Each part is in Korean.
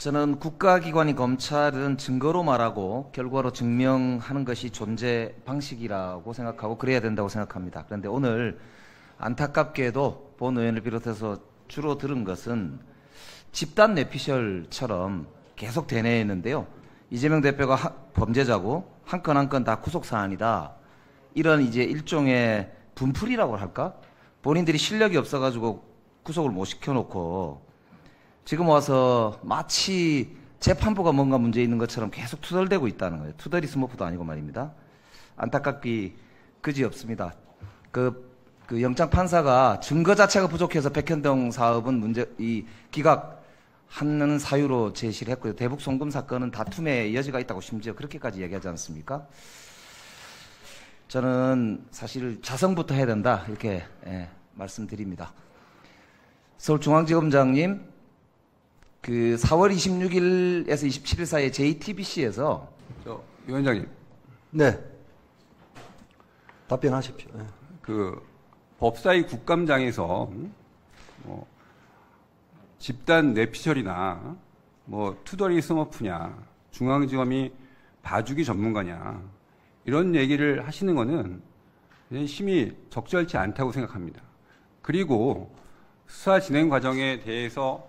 저는 국가기관이 검찰은 증거로 말하고 결과로 증명하는 것이 존재 방식이라고 생각하고 그래야 된다고 생각합니다. 그런데 오늘 안타깝게도 본 의원을 비롯해서 주로 들은 것은 집단 뇌피셜처럼 계속 되뇌했는데요. 이재명 대표가 범죄자고 한 건 한 건 다 구속사안이다. 이런 이제 일종의 분풀이라고 할까? 본인들이 실력이 없어가지고 구속을 못 시켜놓고 지금 와서 마치 재판부가 뭔가 문제 있는 것처럼 계속 투덜대고 있다는 거예요. 투덜이 스머프도 아니고 말입니다. 안타깝기 그지없습니다. 그 영장 판사가 증거 자체가 부족해서 백현동 사업은 기각하는 사유로 제시를 했고요. 대북 송금 사건은 다툼의 여지가 있다고 심지어 그렇게까지 얘기하지 않습니까? 저는 사실 자성부터 해야 된다 이렇게 말씀드립니다. 서울중앙지검장님, 그 4월 26일에서 27일 사이에 JTBC에서 위원장님. 네. 답변하십시오. 네. 그 법사위 국감장에서 집단 뇌피셜이나 투덜이 스머프냐, 중앙지검이 봐주기 전문가냐 이런 얘기를 하시는 거는 심히 적절치 않다고 생각합니다. 그리고 수사 진행 과정에 대해서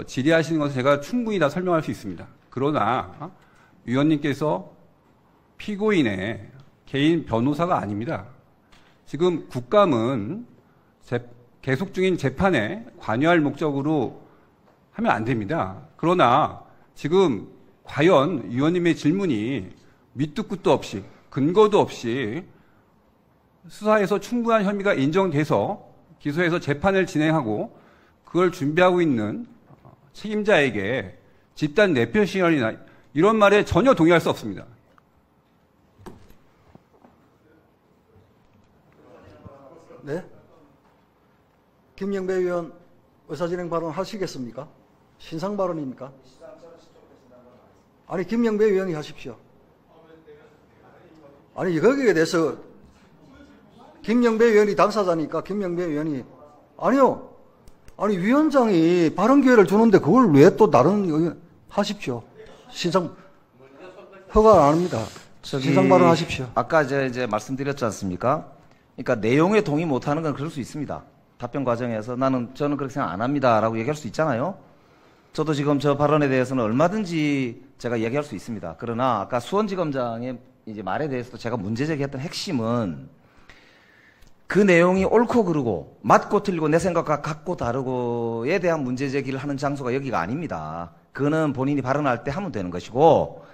질의하시는 것은 제가 충분히 다 설명할 수 있습니다. 그러나 위원님께서 피고인의 개인 변호사가 아닙니다. 지금 국감은 계속 중인 재판에 관여할 목적으로 하면 안 됩니다. 그러나 지금 과연 위원님의 질문이 밑도 끝도 없이 근거도 없이 수사에서 충분한 혐의가 인정돼서 기소해서 재판을 진행하고 그걸 준비하고 있는 책임자에게 집단 뇌피셜이나 이런 말에 전혀 동의할 수 없습니다. 네? 김영배 의원 의사진행 발언 하시겠습니까? 신상 발언입니까? 아니, 김영배 의원이 하십시오. 아니, 거기에 대해서 김영배 의원이 당사자니까 김영배 의원이 아니요. 아니, 위원장이 발언 기회를 주는데 그걸 왜 또 다른 의원 하십시오. 신상 허가 안 합니다. 신상 발언 하십시오. 아까 이제 말씀드렸지 않습니까? 그러니까 내용에 동의 못하는 건 그럴 수 있습니다. 답변 과정에서 저는 그렇게 생각 안 합니다라고 얘기할 수 있잖아요. 저도 지금 저 발언에 대해서는 얼마든지 제가 얘기할 수 있습니다. 그러나 아까 수원지검장의 이제 말에 대해서도 제가 문제 제기했던 핵심은 그 내용이 옳고 그르고 맞고 틀리고 내 생각과 같고 다르고에 대한 문제 제기를 하는 장소가 여기가 아닙니다. 그거는 본인이 발언할 때 하면 되는 것이고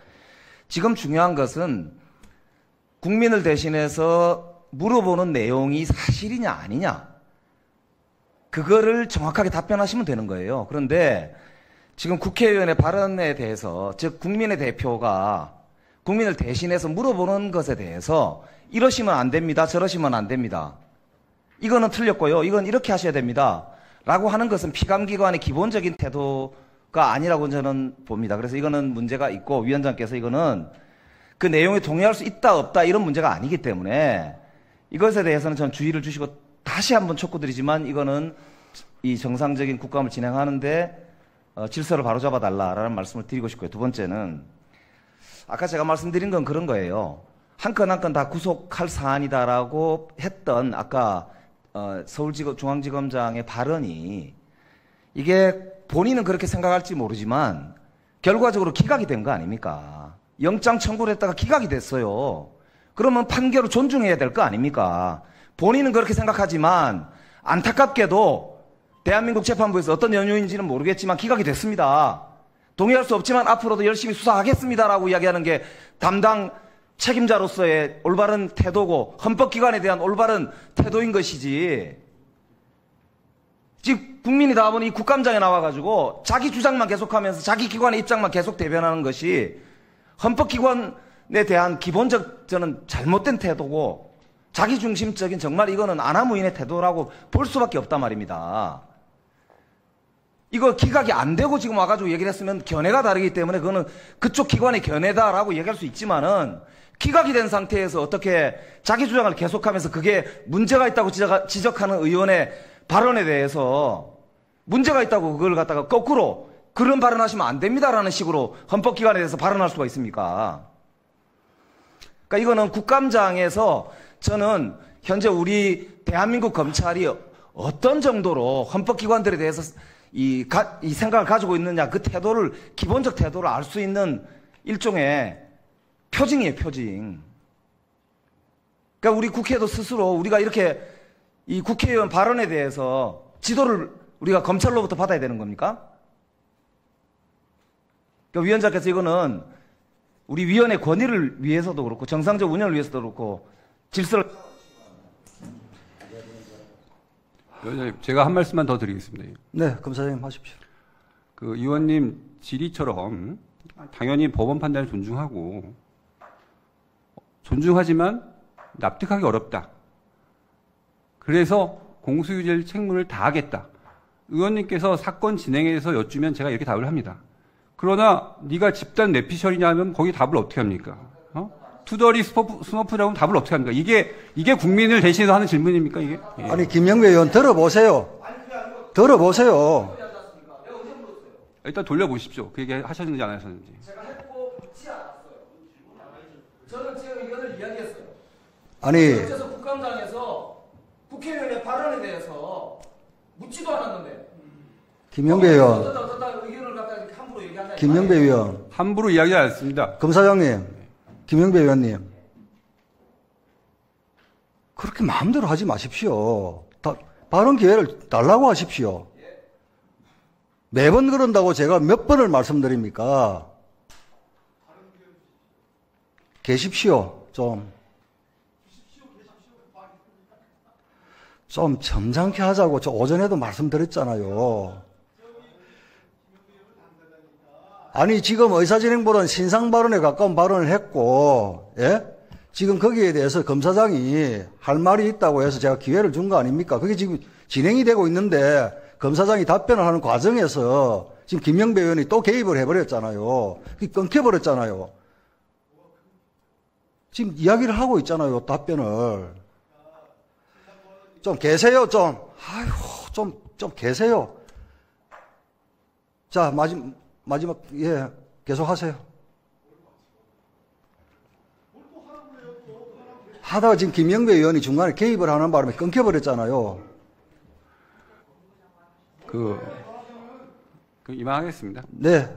지금 중요한 것은 국민을 대신해서 물어보는 내용이 사실이냐 아니냐 그거를 정확하게 답변하시면 되는 거예요. 그런데 지금 국회의원의 발언에 대해서 즉 국민의 대표가 국민을 대신해서 물어보는 것에 대해서 이러시면 안 됩니다. 저러시면 안 됩니다. 이거는 틀렸고요. 이건 이렇게 하셔야 됩니다. 라고 하는 것은 피감기관의 기본적인 태도가 아니라고 저는 봅니다. 그래서 이거는 문제가 있고 위원장께서 이거는 그 내용에 동의할 수 있다 없다 이런 문제가 아니기 때문에 이것에 대해서는 전 주의를 주시고 다시 한번 촉구드리지만 이거는 이 정상적인 국감을 진행하는데 질서를 바로잡아 달라라는 말씀을 드리고 싶고요. 두 번째는 아까 제가 말씀드린 건 그런 거예요. 한 건 한 건 다 구속할 사안이다라고 했던 아까 서울중앙지검장의 발언이 이게 본인은 그렇게 생각할지 모르지만 결과적으로 기각이 된 거 아닙니까? 영장 청구를 했다가 기각이 됐어요. 그러면 판결을 존중해야 될 거 아닙니까? 본인은 그렇게 생각하지만 안타깝게도 대한민국 재판부에서 어떤 연유인지는 모르겠지만 기각이 됐습니다. 동의할 수 없지만 앞으로도 열심히 수사하겠습니다라고 이야기하는 게 담당 책임자로서의 올바른 태도고 헌법기관에 대한 올바른 태도인 것이지 지금 국민이 다 보니 이 국감장에 나와가지고 자기 주장만 계속하면서 자기 기관의 입장만 계속 대변하는 것이 헌법기관에 대한 기본적 저는 잘못된 태도고 자기중심적인 정말 이거는 아나무인의 태도라고 볼 수밖에 없단 말입니다. 이거 기각이 안 되고 지금 와가지고 얘기를 했으면 견해가 다르기 때문에 그거는 그쪽 기관의 견해다라고 얘기할 수 있지만은 기각이 된 상태에서 어떻게 자기 주장을 계속하면서 그게 문제가 있다고 지적하는 의원의 발언에 대해서 문제가 있다고 그걸 갖다가 거꾸로 그런 발언하시면 안 됩니다라는 식으로 헌법기관에 대해서 발언할 수가 있습니까? 그러니까 이거는 국감장에서 저는 현재 우리 대한민국 검찰이 어떤 정도로 헌법기관들에 대해서 이 생각을 가지고 있느냐, 그 태도를, 기본적 태도를 알 수 있는 일종의 표징이에요, 표징. 그러니까 우리 국회도 스스로 우리가 이렇게 이 국회의원 발언에 대해서 지도를 우리가 검찰로부터 받아야 되는 겁니까? 그러니까 위원장께서 이거는 우리 위원회 권위를 위해서도 그렇고 정상적 운영을 위해서도 그렇고 질서를. 위원장님, 제가 한 말씀만 더 드리겠습니다. 네, 검사장님 하십시오. 그 의원님 질의처럼 당연히 법원 판단을 존중하고 존중하지만 납득하기 어렵다. 그래서 공소유지 책무를 다하겠다. 의원님께서 사건 진행에 대해서 여쭈면 제가 이렇게 답을 합니다. 그러나 네가 집단 뇌피셜이냐 하면 거기 답을 어떻게 합니까? 투더리 스머프라고 답을 어떻게 합니까? 이게 국민을 대신해서 하는 질문입니까, 이게? 예. 아니, 김영배 의원 들어보세요. 들어보세요. 일단 돌려보십시오. 그 얘기 하셨는지 안 하셨는지. 제가 했고 묻지 않았어요. 저는 제 의견을 이야기했어요. 아니, 그래서 국감장에서 국회의원의 발언에 대해서 묻지도 않았는데. 김영배 의원. 어떤 의견을 갖다 이렇게 함부로 얘기한다. 김영배 의원. 함부로 이야기하지 않습니다. 검사장님, 김영배 의원님. 그렇게 마음대로 하지 마십시오. 발언 기회를 달라고 하십시오. 매번 그런다고 제가 몇 번을 말씀드립니까? 계십시오, 좀. 좀 점잖게 하자고 저 오전에도 말씀드렸잖아요. 아니, 지금 의사진행보다는 신상 발언에 가까운 발언을 했고, 예? 지금 거기에 대해서 검사장이 할 말이 있다고 해서 제가 기회를 준 거 아닙니까? 그게 지금 진행이 되고 있는데, 검사장이 답변을 하는 과정에서 지금 김영배 의원이 또 개입을 해버렸잖아요. 그게 끊겨버렸잖아요. 지금 이야기를 하고 있잖아요, 답변을. 좀 계세요, 좀. 아이고, 좀 계세요. 자, 마지막, 예, 계속 하세요. 하다가 지금 김영배 의원이 중간에 개입을 하는 바람에 끊겨버렸잖아요. 이만하겠습니다. 네.